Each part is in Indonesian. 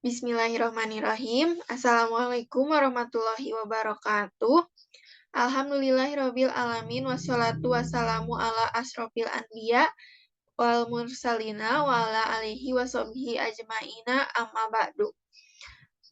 Bismillahirrahmanirrahim. Assalamualaikum warahmatullahi wabarakatuh. Alhamdulillahirabbil alamin wassalatu wassalamu ala asrofil anbiya wal mursalina wa ala alihi washabbihi ajmaina amma ba'du.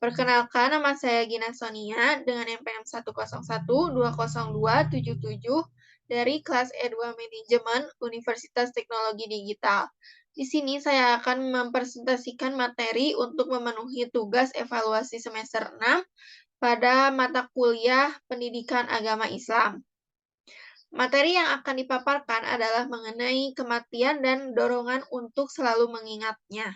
Perkenalkan, nama saya Gina Sonia dengan NPM 101202777 dari kelas E2 Manajemen Universitas Teknologi Digital. Di sini saya akan mempresentasikan materi untuk memenuhi tugas evaluasi semester 6 pada mata kuliah Pendidikan Agama Islam. Materi yang akan dipaparkan adalah mengenai kematian dan dorongan untuk selalu mengingatnya.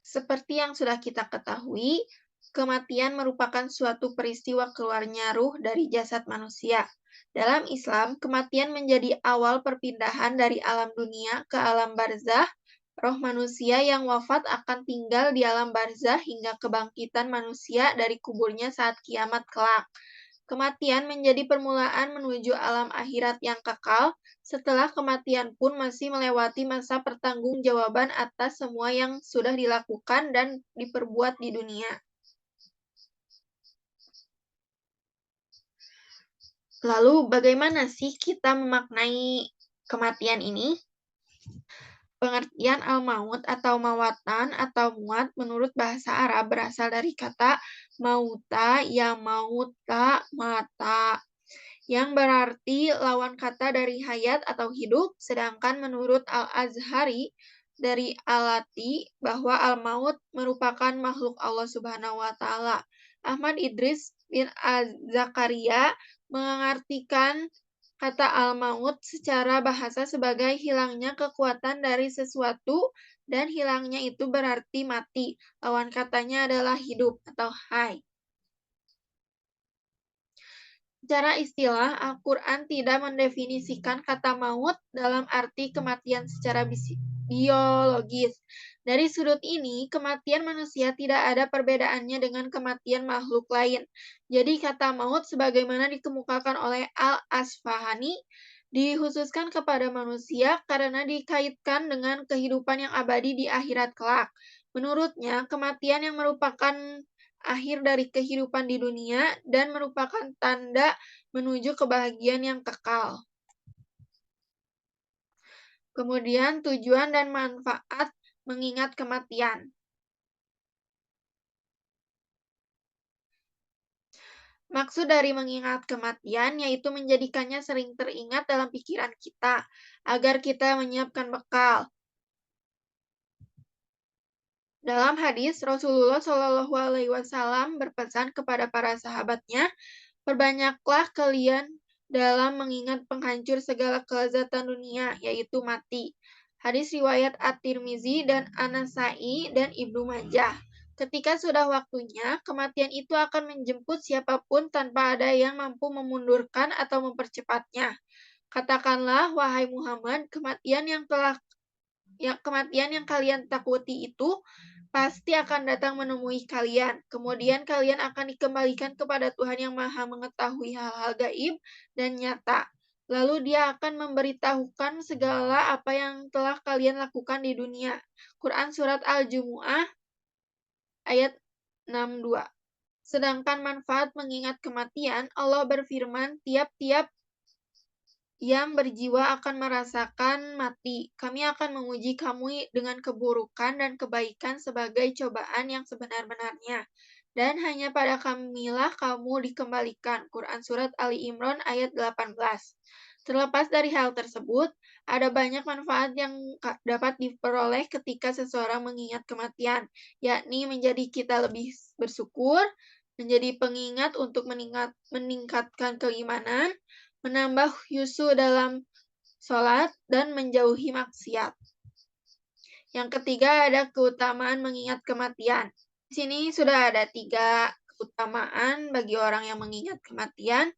Seperti yang sudah kita ketahui, kematian merupakan suatu peristiwa keluarnya ruh dari jasad manusia. Dalam Islam, kematian menjadi awal perpindahan dari alam dunia ke alam barzah. Roh manusia yang wafat akan tinggal di alam barzah hingga kebangkitan manusia dari kuburnya saat kiamat kelak. Kematian menjadi permulaan menuju alam akhirat yang kekal. Setelah kematian pun masih melewati masa pertanggungjawaban atas semua yang sudah dilakukan dan diperbuat di dunia. Lalu bagaimana sih kita memaknai kematian ini? Pengertian al-maut atau mawatan atau muat menurut bahasa Arab berasal dari kata mauta ya mauta mata, yang berarti lawan kata dari hayat atau hidup, sedangkan menurut Al-Azhari dari Alati bahwa al-maut merupakan makhluk Allah Subhanahu wa taala. Ahmad Idris bin Az-Zakaria mengartikan kata al-maut secara bahasa sebagai hilangnya kekuatan dari sesuatu, dan hilangnya itu berarti mati. Lawan katanya adalah hidup atau hai. Secara istilah, Al-Quran tidak mendefinisikan kata maut dalam arti kematian secara biologis. Dari sudut ini, kematian manusia tidak ada perbedaannya dengan kematian makhluk lain. Jadi kata maut sebagaimana dikemukakan oleh Al-Asfahani dikhususkan kepada manusia karena dikaitkan dengan kehidupan yang abadi di akhirat kelak. Menurutnya, kematian yang merupakan akhir dari kehidupan di dunia dan merupakan tanda menuju kebahagiaan yang kekal. Kemudian tujuan dan manfaat mengingat kematian. Maksud dari mengingat kematian yaitu menjadikannya sering teringat dalam pikiran kita, agar kita menyiapkan bekal. Dalam hadis, Rasulullah Shallallahu Alaihi Wasallam berpesan kepada para sahabatnya, perbanyaklah kalian dalam mengingat penghancur segala kelezatan dunia, yaitu mati. Hadis riwayat At-Tirmizi dan An-Nasai dan Ibnu Majah. Ketika sudah waktunya, kematian itu akan menjemput siapapun tanpa ada yang mampu memundurkan atau mempercepatnya. Katakanlah, wahai Muhammad, kematian yang kalian takuti itu pasti akan datang menemui kalian. Kemudian kalian akan dikembalikan kepada Tuhan yang Maha Mengetahui hal-hal gaib dan nyata. Lalu Dia akan memberitahukan segala apa yang telah kalian lakukan di dunia. Quran Surat Al-Jumu'ah ayat 62. Sedangkan manfaat mengingat kematian, Allah berfirman, tiap-tiap yang berjiwa akan merasakan mati. Kami akan menguji kamu dengan keburukan dan kebaikan sebagai cobaan yang sebenar-benarnya. Dan hanya pada kamilah kamu dikembalikan. Quran Surat Ali Imran ayat 18. Terlepas dari hal tersebut, ada banyak manfaat yang dapat diperoleh ketika seseorang mengingat kematian, yakni menjadi kita lebih bersyukur, menjadi pengingat untuk meningkatkan keimanan, menambah khusyuk dalam sholat, dan menjauhi maksiat. Yang ketiga ada keutamaan mengingat kematian. Di sini sudah ada 3 keutamaan bagi orang yang mengingat kematian.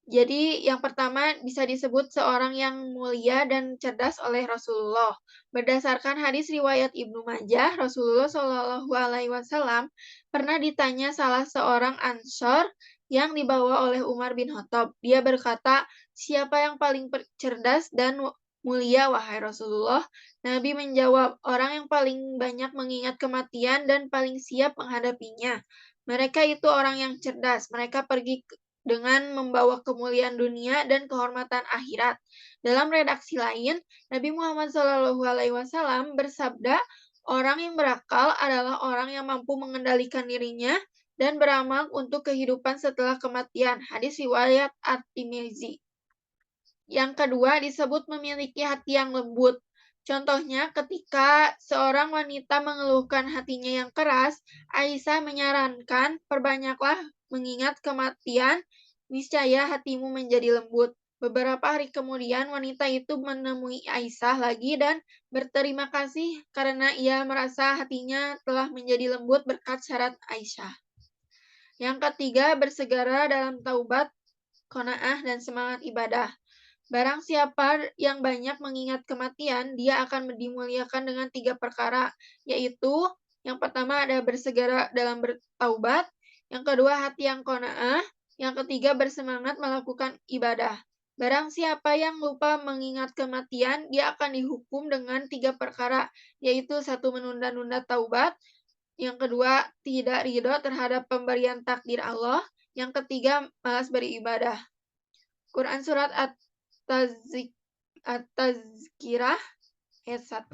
Jadi yang pertama bisa disebut seorang yang mulia dan cerdas oleh Rasulullah. Berdasarkan hadis riwayat Ibnu Majah, Rasulullah Shallallahu Alaihi Wasallam pernah ditanya salah seorang Ansor yang dibawa oleh Umar bin Khattab. Dia berkata, siapa yang paling cerdas dan Mulia, wahai Rasulullah. Nabi menjawab, orang yang paling banyak mengingat kematian dan paling siap menghadapinya. Mereka itu orang yang cerdas. Mereka pergi dengan membawa kemuliaan dunia dan kehormatan akhirat. Dalam redaksi lain, Nabi Muhammad SAW bersabda, orang yang berakal adalah orang yang mampu mengendalikan dirinya dan beramal untuk kehidupan setelah kematian. Hadis riwayat At-Tirmizi. Yang kedua disebut memiliki hati yang lembut. Contohnya ketika seorang wanita mengeluhkan hatinya yang keras, Aisyah menyarankan, perbanyaklah mengingat kematian, niscaya hatimu menjadi lembut. Beberapa hari kemudian wanita itu menemui Aisyah lagi dan berterima kasih karena ia merasa hatinya telah menjadi lembut berkat syarat Aisyah. Yang ketiga, bersegera dalam taubat, qanaah, dan semangat ibadah. Barang siapa yang banyak mengingat kematian, dia akan dimuliakan dengan 3 perkara, yaitu yang pertama ada bersegera dalam bertaubat, yang kedua hati yang qanaah, yang ketiga bersemangat melakukan ibadah. Barang siapa yang lupa mengingat kematian, dia akan dihukum dengan 3 perkara, yaitu satu menunda-nunda taubat, yang kedua tidak ridho terhadap pemberian takdir Allah, yang ketiga malas beribadah. Quran Surat At-Tazkirah ayat 1.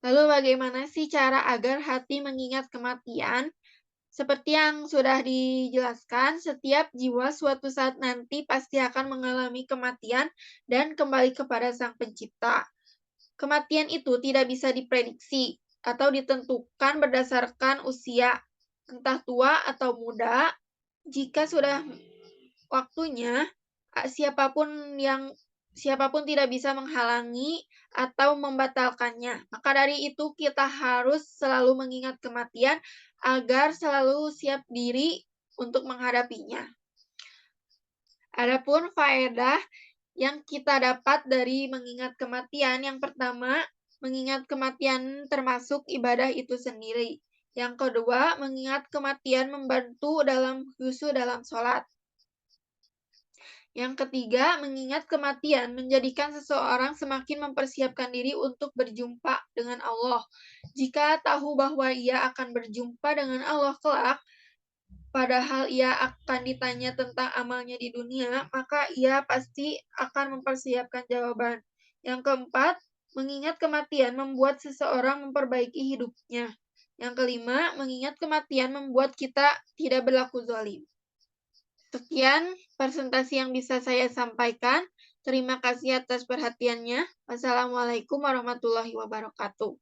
Lalu bagaimana sih cara agar hati mengingat kematian? Seperti yang sudah dijelaskan, setiap jiwa suatu saat nanti pasti akan mengalami kematian dan kembali kepada Sang Pencipta. Kematian itu tidak bisa diprediksi atau ditentukan berdasarkan usia, entah tua atau muda. Jika sudah waktunya, siapapun tidak bisa menghalangi atau membatalkannya. Maka dari itu kita harus selalu mengingat kematian agar selalu siap diri untuk menghadapinya. Adapun faedah yang kita dapat dari mengingat kematian, yang pertama, mengingat kematian termasuk ibadah itu sendiri. Yang kedua, mengingat kematian membantu dalam khusyuk dalam sholat. Yang ketiga, mengingat kematian menjadikan seseorang semakin mempersiapkan diri untuk berjumpa dengan Allah. Jika tahu bahwa ia akan berjumpa dengan Allah kelak, padahal ia akan ditanya tentang amalnya di dunia, maka ia pasti akan mempersiapkan jawaban. Yang keempat, mengingat kematian membuat seseorang memperbaiki hidupnya. Yang kelima, mengingat kematian membuat kita tidak berlaku zalim. Sekian presentasi yang bisa saya sampaikan. Terima kasih atas perhatiannya. Wassalamualaikum warahmatullahi wabarakatuh.